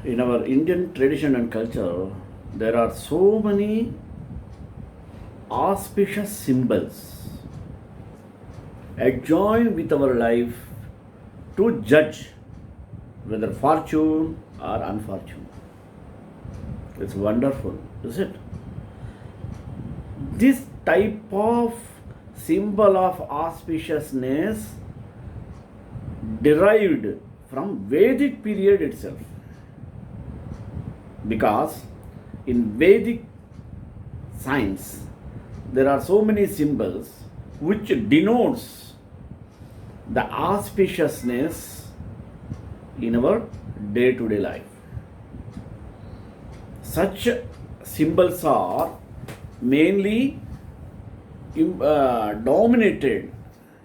In our Indian tradition and culture, there are so many auspicious symbols adjoined with our life to judge whether fortune or unfortune. It's wonderful, is it? This type of symbol of auspiciousness derived from Vedic period itself, because in Vedic science there are so many symbols which denotes the auspiciousness in our day-to-day life. Such symbols are mainly dominated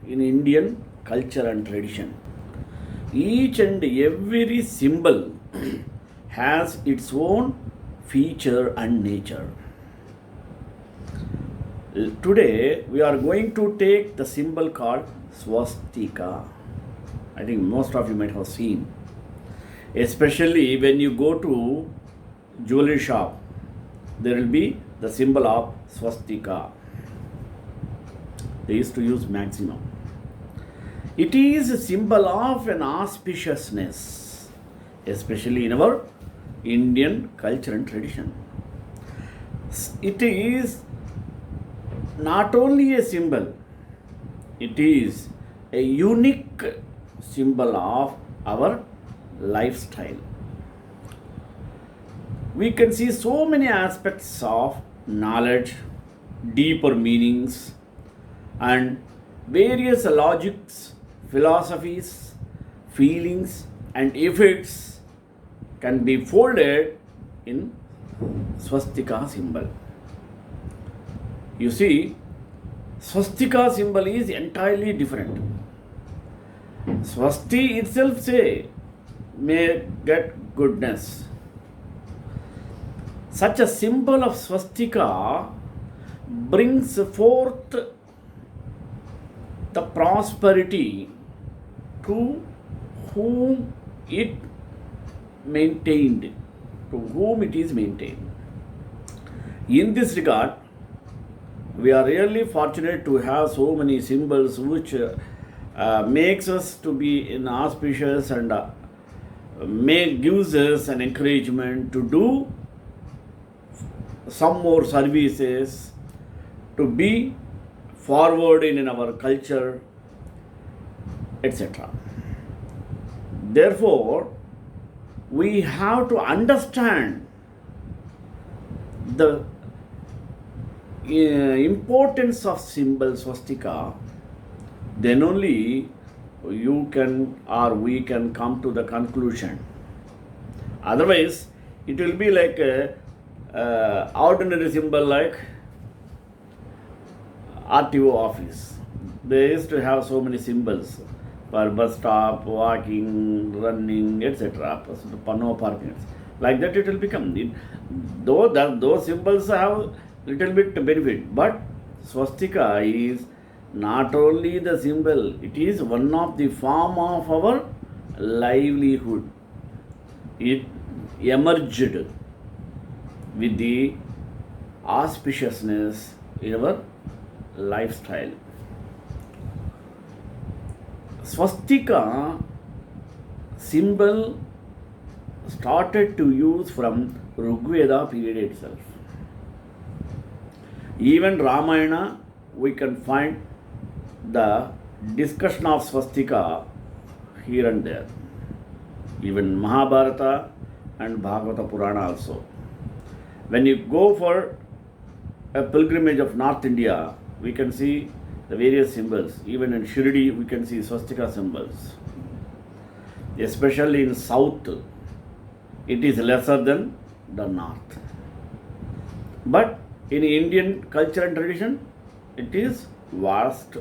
in Indian culture and tradition. Each and every symbol has its own feature and nature. Today we are going to take the symbol called swastika. I think most of you might have seen, especially when you go to jewelry shop, there will be the symbol of swastika. They used to use maximum. It is a symbol of an auspiciousness, especially in our Indian culture and tradition. It is not only a symbol, it is a unique symbol of our lifestyle. We can see so many aspects of knowledge, deeper meanings, and various logics, philosophies, feelings, and effects can be folded in swastika symbol. You see, swastika symbol is entirely different. Swasti itself say, may get goodness. Such a symbol of swastika brings forth the prosperity to whom it maintained, to whom it is maintained. In this regard, we are really fortunate to have so many symbols which makes us to be in auspicious and gives us an encouragement to do some more services, to be forward in our culture, etc. Therefore, we have to understand the importance of symbol swastika, then only you can or we can come to the conclusion. Otherwise, it will be like a ordinary symbol like RTO office. They used to have so many symbols for bus stop, walking, running, etc. No parking. Like that, it will become. Those symbols have little bit benefit, but swastika is not only the symbol; it is one of the form of our livelihood. It emerged with the auspiciousness in our lifestyle. Swastika symbol started to use from Rigveda period itself. Even Ramayana, we can find the discussion of swastika here and there. Even Mahabharata and Bhagavata Purana also. When you go for a pilgrimage of North India, we can see the various symbols. Even in Shirdi, we can see swastika symbols. Especially in South, it is lesser than the North. But in Indian culture and tradition, it is vast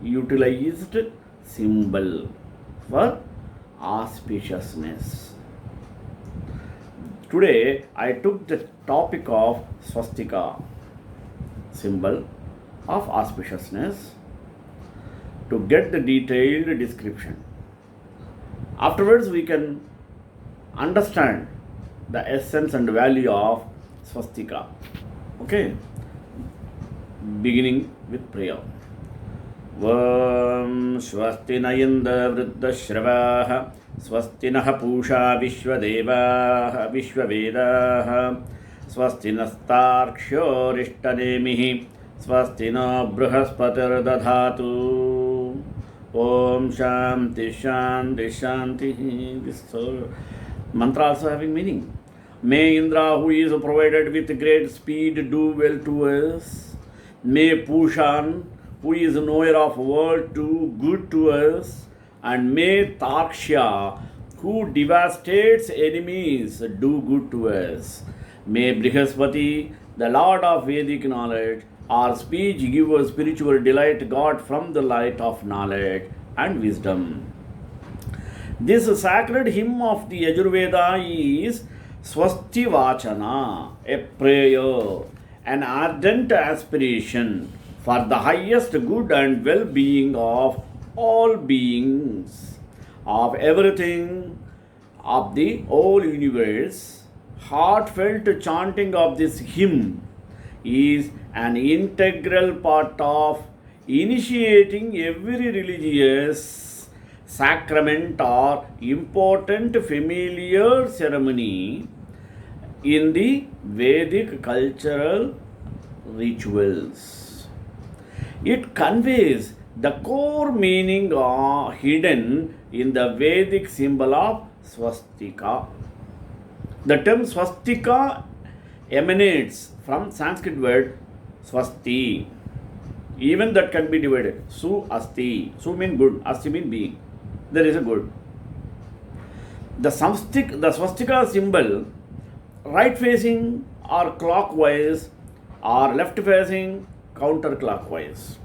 utilized symbol for auspiciousness. Today, I took the topic of swastika, symbol of auspiciousness, to get the detailed description. Afterwards, we can understand the essence and value of swastika. Okay, beginning with prayer. Vam swasti na yanda vriddha shravah swasti nah pusha vishvadevaah vishvavedaah swasti nastarksho rishtanemihi swasti na brihaspatir dadhatu. Om Shanti Shanti Shanti. This mantra also having meaning. May Indra, who is provided with great speed, do well to us. May Pushan, who is knower of world, do good to us. And may Taksha, who devastates enemies, do good to us. May Brihaspati, the Lord of Vedic knowledge, our speech give us spiritual delight, God from the light of knowledge and wisdom. This sacred hymn of the Yajurveda is Swasti Vachana, a prayer, an ardent aspiration for the highest good and well-being of all beings, of everything, of the whole universe. Heartfelt chanting of this hymn is an integral part of initiating every religious sacrament or important familiar ceremony in the Vedic cultural rituals. It conveys the core meaning hidden in the Vedic symbol of swastika. The term swastika emanates from Sanskrit word swasti. Even that can be divided. Su asti. Su means good. Asti means being. There is a good. The swastika symbol, right facing or clockwise or left facing counterclockwise,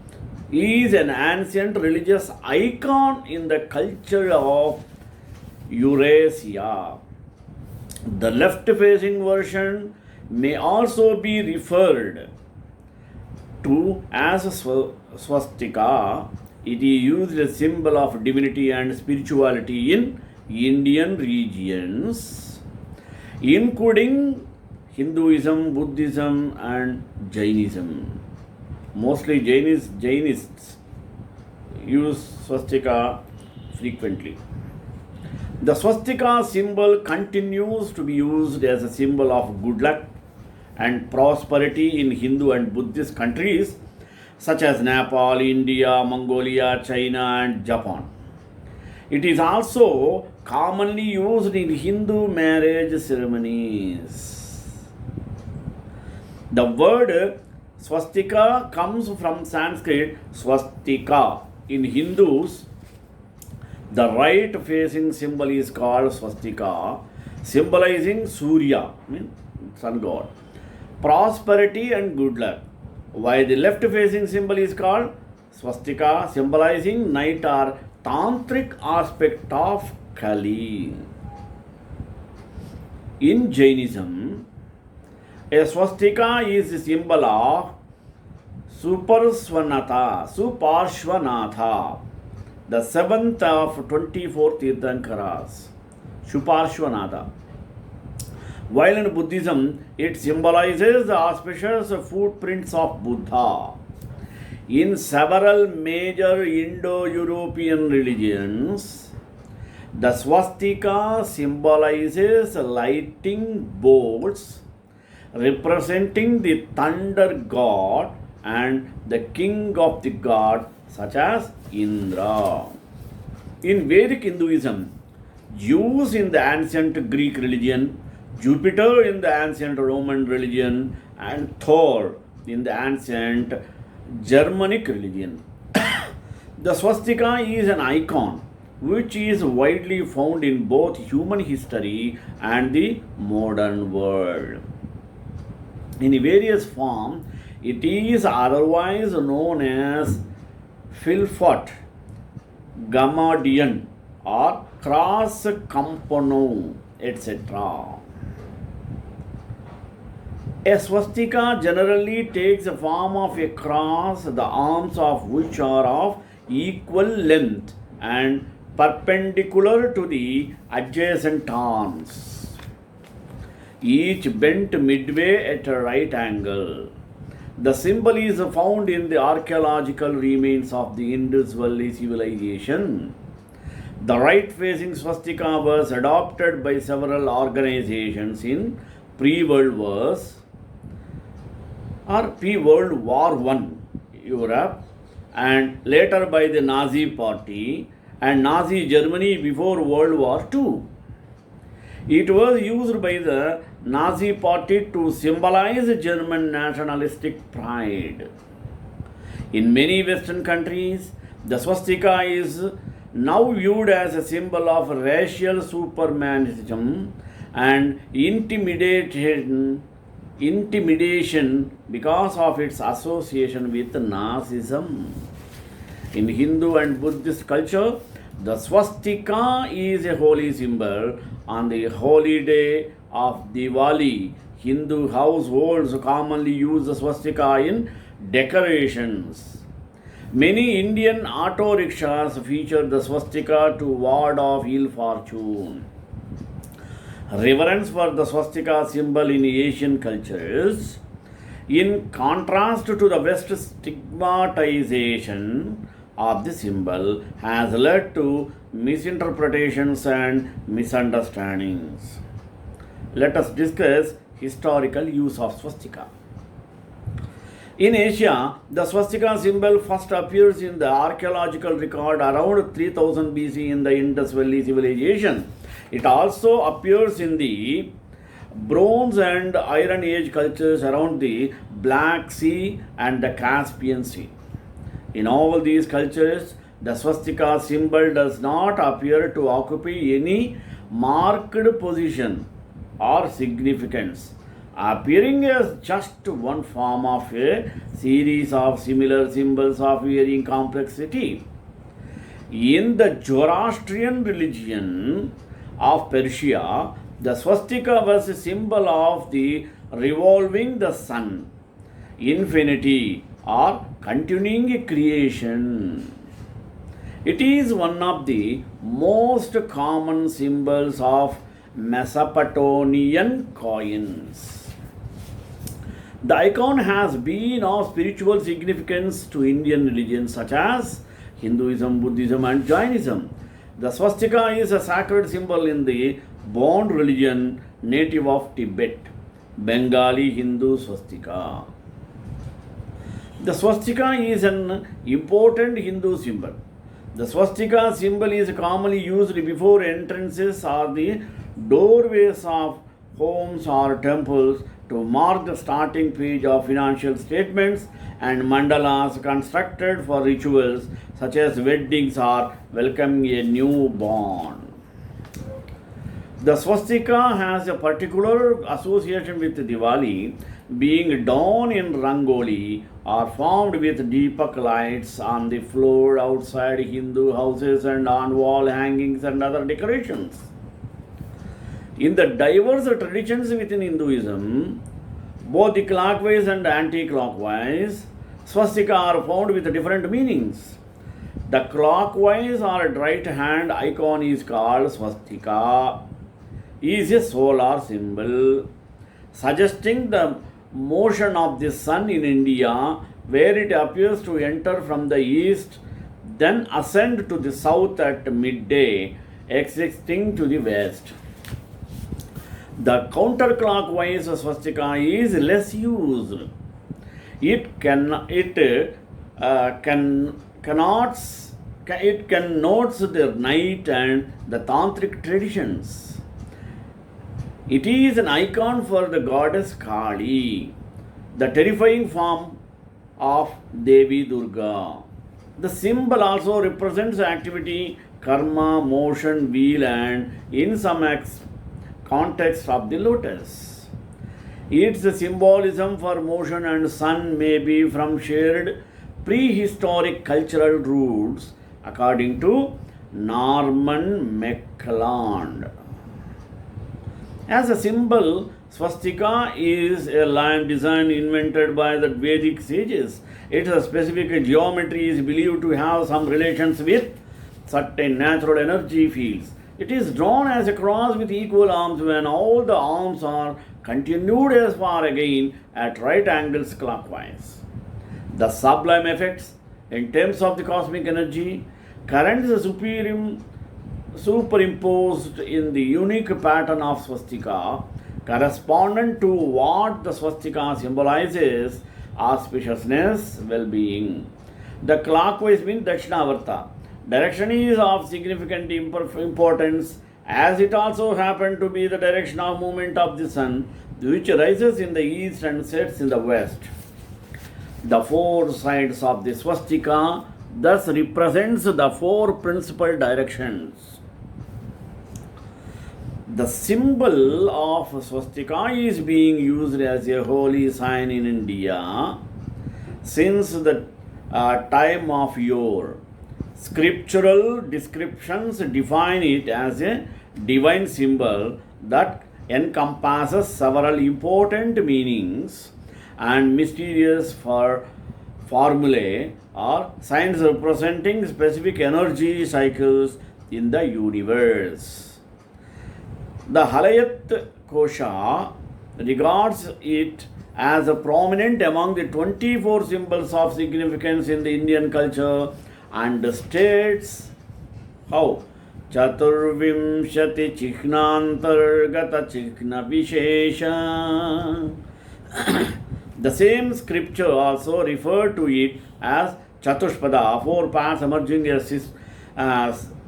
is an ancient religious icon in the culture of Eurasia. The left facing version may also be referred to as swastika. It is used as a symbol of divinity and spirituality in Indian regions, including Hinduism, Buddhism, and Jainism. Mostly Jainists use swastika frequently. The swastika symbol continues to be used as a symbol of good luck and prosperity in Hindu and Buddhist countries such as Nepal, India, Mongolia, China, and Japan. It is also commonly used in Hindu marriage ceremonies. The word swastika comes from Sanskrit swastika. In Hindus, the right facing symbol is called swastika, symbolizing Surya, sun god, prosperity and good luck, while the left facing symbol is called swastika, symbolizing night or tantric aspect of Kali. In Jainism, a swastika is a symbol of Suparshvanatha, the seventh of 24 Tirthankaras, Shuparshvanatha. While in Buddhism, it symbolizes the auspicious footprints of Buddha. In several major Indo-European religions, the swastika symbolizes lighting bolts representing the thunder god and the king of the god, such as Indra. In Vedic Hinduism, Zeus in the ancient Greek religion, Jupiter in the ancient Roman religion, and Thor in the ancient Germanic religion. The swastika is an icon which is widely found in both human history and the modern world. In various forms, it is otherwise known as Philpot, Gammadian, or Cross Compono, etc. A swastika generally takes the form of a cross, the arms of which are of equal length and perpendicular to the adjacent arms. each bent midway at a right angle. The symbol is found in the archaeological remains of the Indus Valley civilization. The right facing swastika was adopted by several organizations in pre-World Wars or pre-World War I Europe, and later by the Nazi Party and Nazi Germany before World War II. It was used by the Nazi Party to symbolize German nationalistic pride. In many Western countries, the swastika is now viewed as a symbol of racial supermanism and intimidation because of its association with Nazism. In Hindu and Buddhist culture, the swastika is a holy symbol. On the holy day of Diwali, Hindu households commonly use the swastika in decorations. Many Indian auto rickshaws feature the swastika to ward off ill fortune. Reverence for the swastika symbol in Asian cultures, in contrast to the West stigmatization of the symbol, has led to misinterpretations and misunderstandings. Let us discuss historical use of swastika. In Asia, the swastika symbol first appears in the archaeological record around 3000 BC in the Indus Valley civilization. It also appears in the Bronze and Iron Age cultures around the Black Sea and the Caspian Sea. In all these cultures, the swastika symbol does not appear to occupy any marked position or significance, appearing as just one form of a series of similar symbols of varying complexity. In the Zoroastrian religion of Persia, the swastika was a symbol of the revolving the sun, infinity, or continuing creation. It is one of the most common symbols of Mesopotamian coins. The icon has been of spiritual significance to Indian religions such as Hinduism, Buddhism, and Jainism. The swastika is a sacred symbol in the Bond religion native of Tibet, Bengali Hindu swastika. The swastika is an important Hindu symbol. The swastika symbol is commonly used before entrances or the doorways of homes or temples to mark the starting page of financial statements and mandalas constructed for rituals such as weddings or welcoming a newborn. The swastika has a particular association with Diwali, being drawn in rangoli or formed with deepak lights on the floor outside Hindu houses and on wall hangings and other decorations. In the diverse traditions within Hinduism, both the clockwise and anti-clockwise swastika are found with different meanings. The clockwise or right hand icon is called swastika, is a solar symbol, suggesting the motion of the sun in India, where it appears to enter from the east, then ascend to the south at midday, exiting to the west. The counterclockwise swastika is less used. It connotes the night and the tantric traditions. It is an icon for the goddess Kali, the terrifying form of Devi Durga. The symbol also represents activity, karma, motion, wheel, and in some context of the lotus. Its symbolism for motion and sun may be from shared prehistoric cultural roots, according to Norman MacLeod. As a symbol, swastika is a land design invented by the Vedic sages. Its specific geometry is believed to have some relations with certain natural energy fields. It is drawn as a cross with equal arms when all the arms are continued as far again at right angles clockwise. The sublime effects in terms of the cosmic energy, currents superimposed in the unique pattern of swastika, correspondent to what the swastika symbolizes auspiciousness, well-being. The clockwise means Dakshinavarta. Direction is of significant importance as it also happened to be the direction of movement of the sun, which rises in the east and sets in the west. The four sides of the swastika thus represents the four principal directions. The symbol of swastika is being used as a holy sign in India since the time of yore. Scriptural descriptions define it as a divine symbol that encompasses several important meanings and mysterious formulae or signs representing specific energy cycles in the universe. The Halayat Kosha regards it as a prominent among the 24 symbols of significance in the Indian culture and states how Chaturvimshati Chikhnantargata Chikhna Vishesha. The same scripture also referred to it as Chatushpada, four paths emerging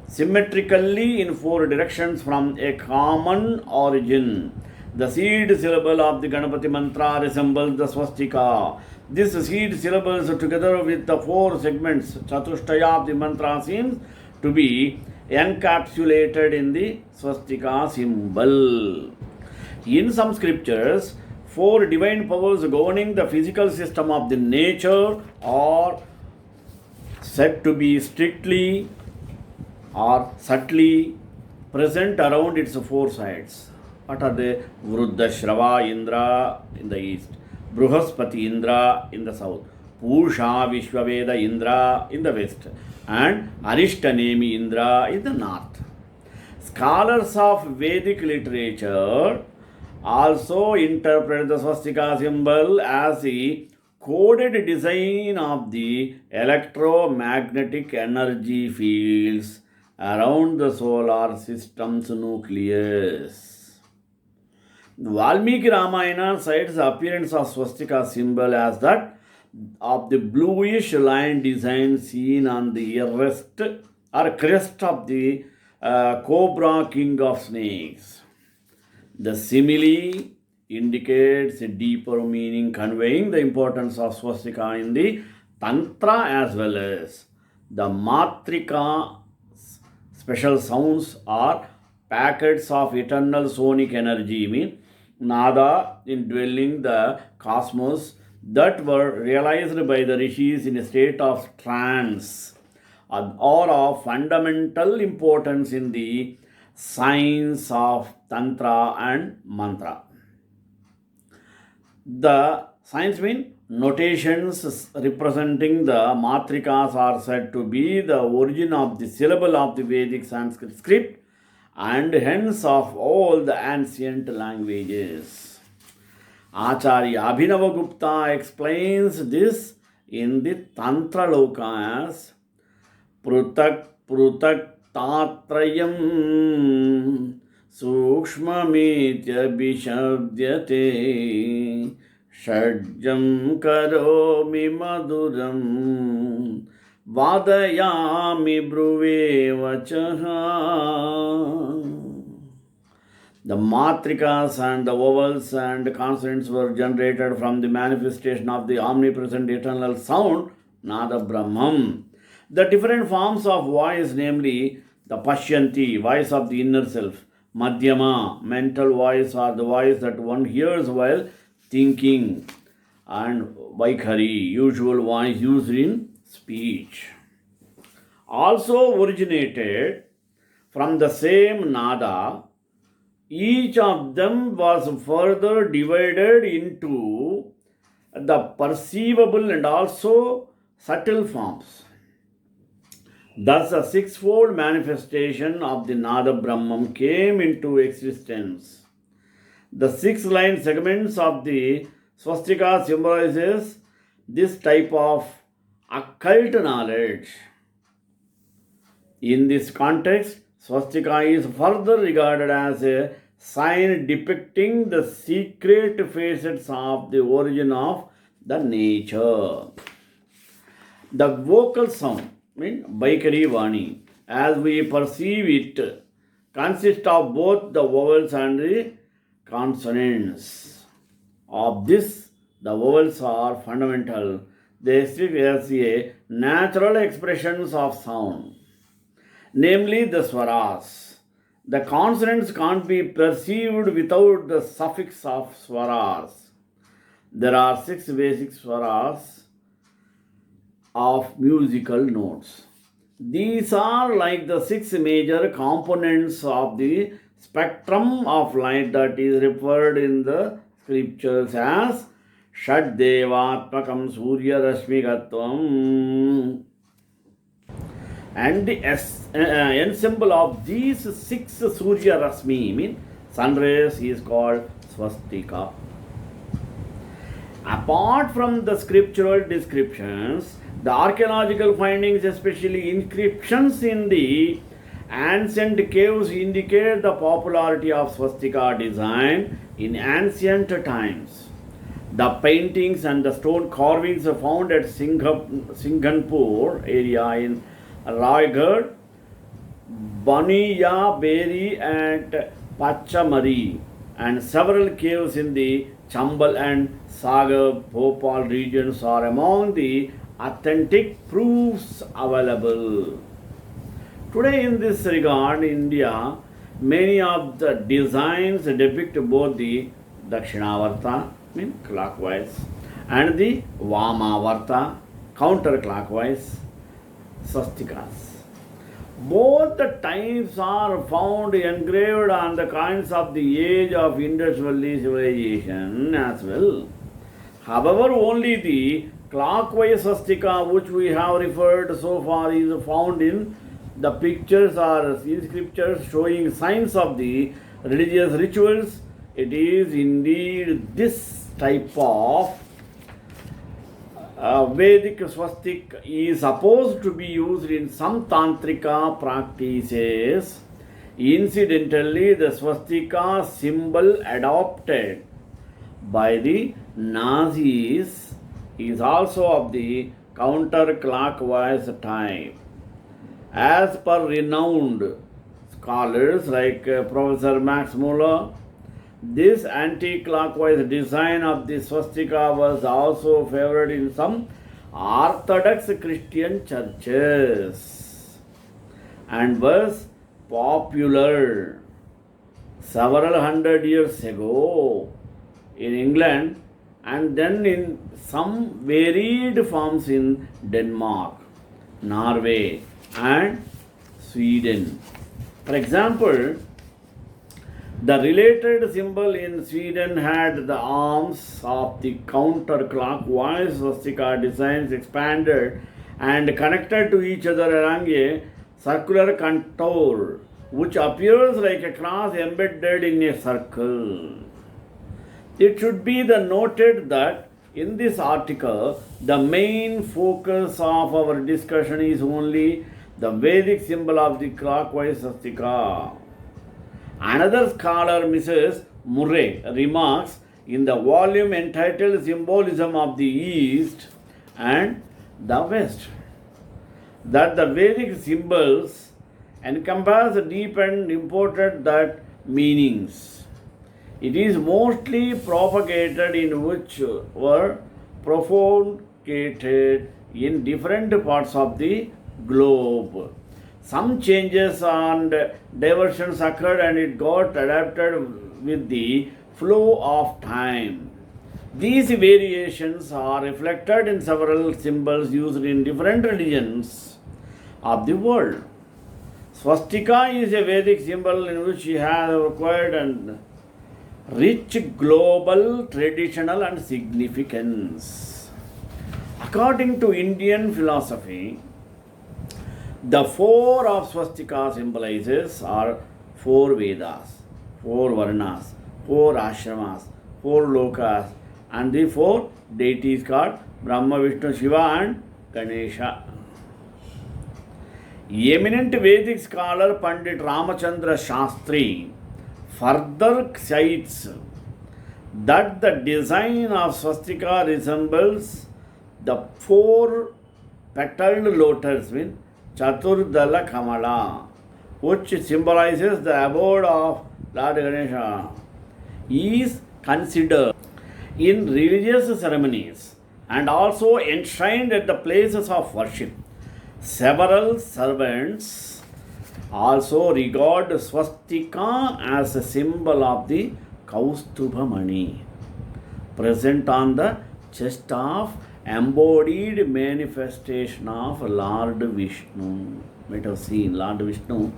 symmetrically in four directions from a common origin. The seed syllable of the Ganapati mantra resembles the swastika. This seed syllables together with the four segments Chatushtaya of the mantra seems to be encapsulated in the swastika symbol. In some scriptures, four divine powers governing the physical system of the nature are said to be strictly or subtly present around its four sides. What are they? Vruddha Indra in the east, Bruhaspati Indra in the south, Pusha Vishwaveda Indra in the west, and Arishtanemi Indra in the north. Scholars of Vedic literature also interpret the swastika symbol as the coded design of the electromagnetic energy fields around the solar system's nucleus. Valmiki Ramayana cites the appearance of swastika symbol as that of the bluish line design seen on the crest of the cobra king of snakes. The simile indicates a deeper meaning, conveying the importance of swastika in the Tantra as well as the Matrika. Special sounds are packets of eternal sonic energy, mean nada indwelling the cosmos that were realized by the rishis in a state of trance or of fundamental importance in the science of Tantra and Mantra. The signs mean notations representing the matrikas are said to be the origin of the syllable of the Vedic Sanskrit script and hence of all the ancient languages. Acharya Abhinavagupta explains this in the Tantra Loka as Prutak Tatrayam Sukshmamitya Bishabdyate Shadjam Karomi Maduram Vadayami Bruve Vachaha. The matrikas and the vowels and consonants were generated from the manifestation of the omnipresent eternal sound, Nada Brahman. The different forms of voice, namely the Pashyanti, voice of the inner self, Madhyama, mental voice or the voice that one hears while thinking, and Vaikhari, usual voice used in speech, also originated from the same Nada. Each of them was further divided into the perceivable and also subtle forms. Thus, a sixfold manifestation of the Nada Brahman came into existence. The six line segments of the swastika symbolizes this type of occult knowledge. In this context, swastika is further regarded as a sign depicting the secret facets of the origin of the nature. The vocal sound, Baikari Vani, as we perceive it, consists of both the vowels and the consonants. Of this, the vowels are fundamental. They serve as a natural expressions of sound, namely the swaras. The consonants can't be perceived without the suffix of swaras. There are six basic swaras of musical notes. These are like the six major components of the spectrum of light that is referred in the scriptures as Shad Devatmakam Surya Rashmigatvam. And the ensemble of these six Surya Rasmi, mean sun rays, is called swastika. Apart from the scriptural descriptions, the archaeological findings, especially inscriptions in the ancient caves, indicate the popularity of swastika design in ancient times. The paintings and the stone carvings found at Singhanpur area in Raigad, Baniya Beri and Pachamari, and several caves in the Chambal and Sagar Bhopal regions are among the authentic proofs available. Today, in this regard, in India, many of the designs depict both the Dakshinavarta, clockwise, and the Vamavarta, counterclockwise, swastikas. Both the types are found engraved on the coins of the age of Indus Valley civilization as well. However, only the clockwise swastika which we have referred so far is found in the pictures or inscriptions showing signs of the religious rituals. It is indeed this type of Vedic swastik is supposed to be used in some tantrika practices. Incidentally, the swastika symbol adopted by the Nazis is also of the counterclockwise type. As per renowned scholars like Professor Max Muller, this anti-clockwise design of the swastika was also favored in some Orthodox Christian churches and was popular several hundred years ago in England and then in some varied forms in Denmark, Norway, and Sweden. For example, the related symbol in Sweden had the arms of the counterclockwise swastika designs expanded and connected to each other along a circular contour, which appears like a cross embedded in a circle. It should be noted that in this article, the main focus of our discussion is only the Vedic symbol of the clockwise swastika. Another scholar, Mrs. Murray, remarks in the volume entitled Symbolism of the East and the West that the Vedic symbols encompass deep and important that meanings. It is mostly propagated in which were propagated in different parts of the globe. Some changes and diversions occurred and it got adapted with the flow of time. These variations are reflected in several symbols used in different religions of the world. Swastika is a Vedic symbol in which it has acquired and rich global, traditional and significance. According to Indian philosophy, The four of swastika symbolizes are four Vedas, four Varnas, four Ashramas, four Lokas, and the four deities called Brahma, Vishnu, Shiva, and Ganesha. Eminent Vedic scholar Pandit Ramachandra Shastri further cites that the design of swastika resembles the four petaled lotus in Chaturdala Kamala, which symbolizes the abode of Lord Ganesha, is considered in religious ceremonies and also enshrined at the places of worship. Several servants also regard swastika as a symbol of the Kaustubhamani present on the chest of embodied manifestation of Lord Vishnu. You might have seen Lord Vishnu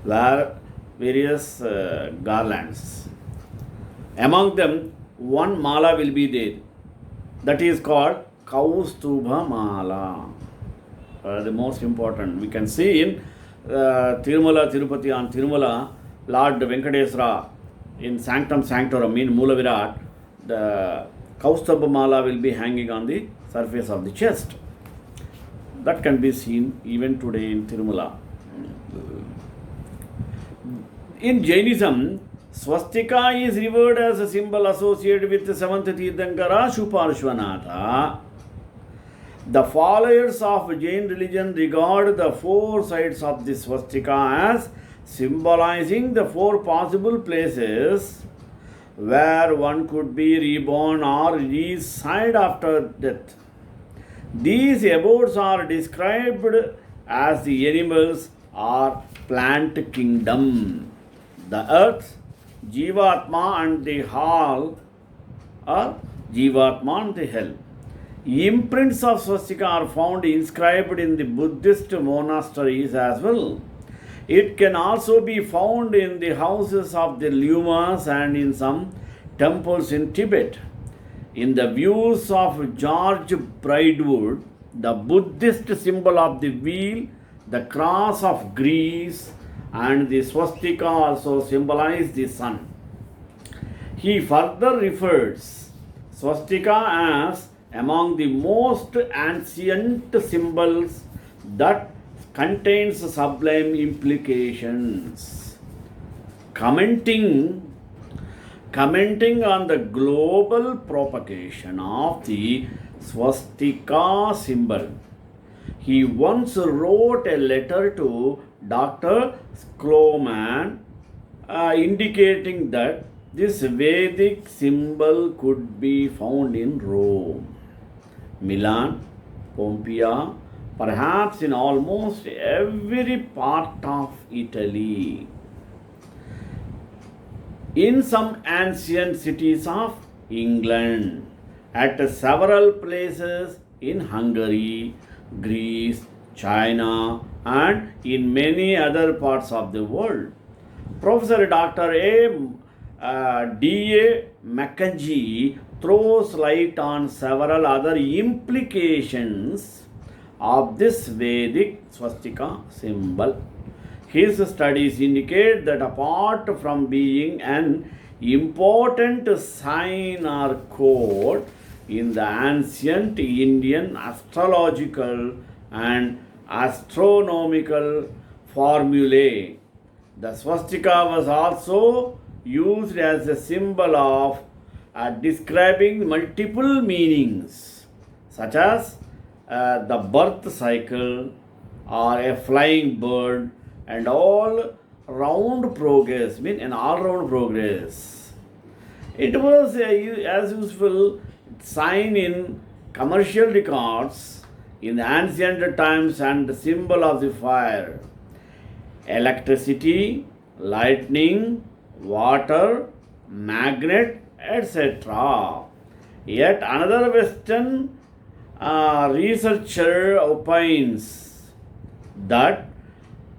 wear various garlands. Among them, one mala will be there. That is called Kaustubha Mala. The most important. We can see in Tirumala, Tirupati on Tirumala, Lord Venkateswara in Sanctum Sanctorum in Moola Virat, the Kaustubha Mala will be hanging on the surface of the chest. That can be seen even today in Tirumala. In Jainism, swastika is revered as a symbol associated with the seventh Tirthankara Shuparshvanatha. The followers of Jain religion regard the four sides of the swastika as symbolizing the four possible places where one could be reborn or reside after death. These abodes are described as the animals or plant kingdom, the earth, Jivatma and the hell, or Jivatma and the hell. Imprints of swastika are found inscribed in the Buddhist monasteries as well. It can also be found in the houses of the Lumas and in some temples in Tibet. In the views of George Bridewood, the Buddhist symbol of the wheel, the cross of Greece, and the swastika also symbolize the sun. He further refers swastika as among the most ancient symbols that contains sublime implications. Commenting on the global propagation of the swastika symbol, he once wrote a letter to Dr. Schliemann indicating that this Vedic symbol could be found in Rome, Milan, Pompeii, perhaps in almost every part of Italy, in some ancient cities of England, at several places in Hungary, Greece, China, and in many other parts of the world. Professor Dr. D.A. McKenzie throws light on several other implications of this Vedic swastika symbol. His studies indicate that apart from being an important sign or code in the ancient Indian astrological and astronomical formulae, the swastika was also used as a symbol of describing multiple meanings, such as the birth cycle or a flying bird, and all round progress, an all-round progress. It was as useful sign in commercial records in the ancient times and the symbol of the fire, electricity, lightning, water, magnet, etc. Yet another Western researcher opines that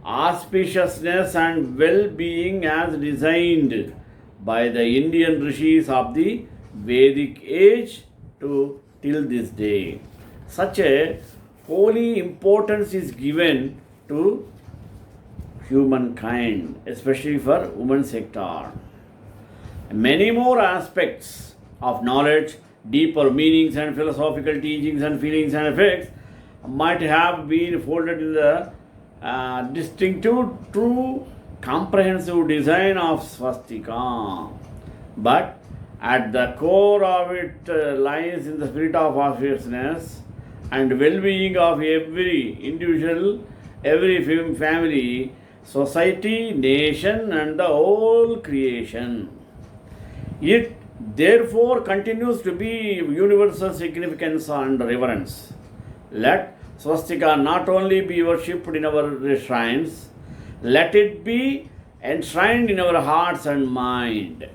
auspiciousness and well-being as designed by the Indian rishis of the Vedic age to till this day. Such a holy importance is given to humankind, especially for women sector. Many more aspects of knowledge, deeper meanings and philosophical teachings and feelings and effects might have been folded in the distinctive, true, comprehensive design of swastika. But at the core of it lies in the spirit of auspiciousness and well-being of every individual, every family, society, nation, and the whole creation. It therefore continues to be universal significance and reverence. Let swastika not only be worshipped in our shrines, let it be enshrined in our hearts and mind.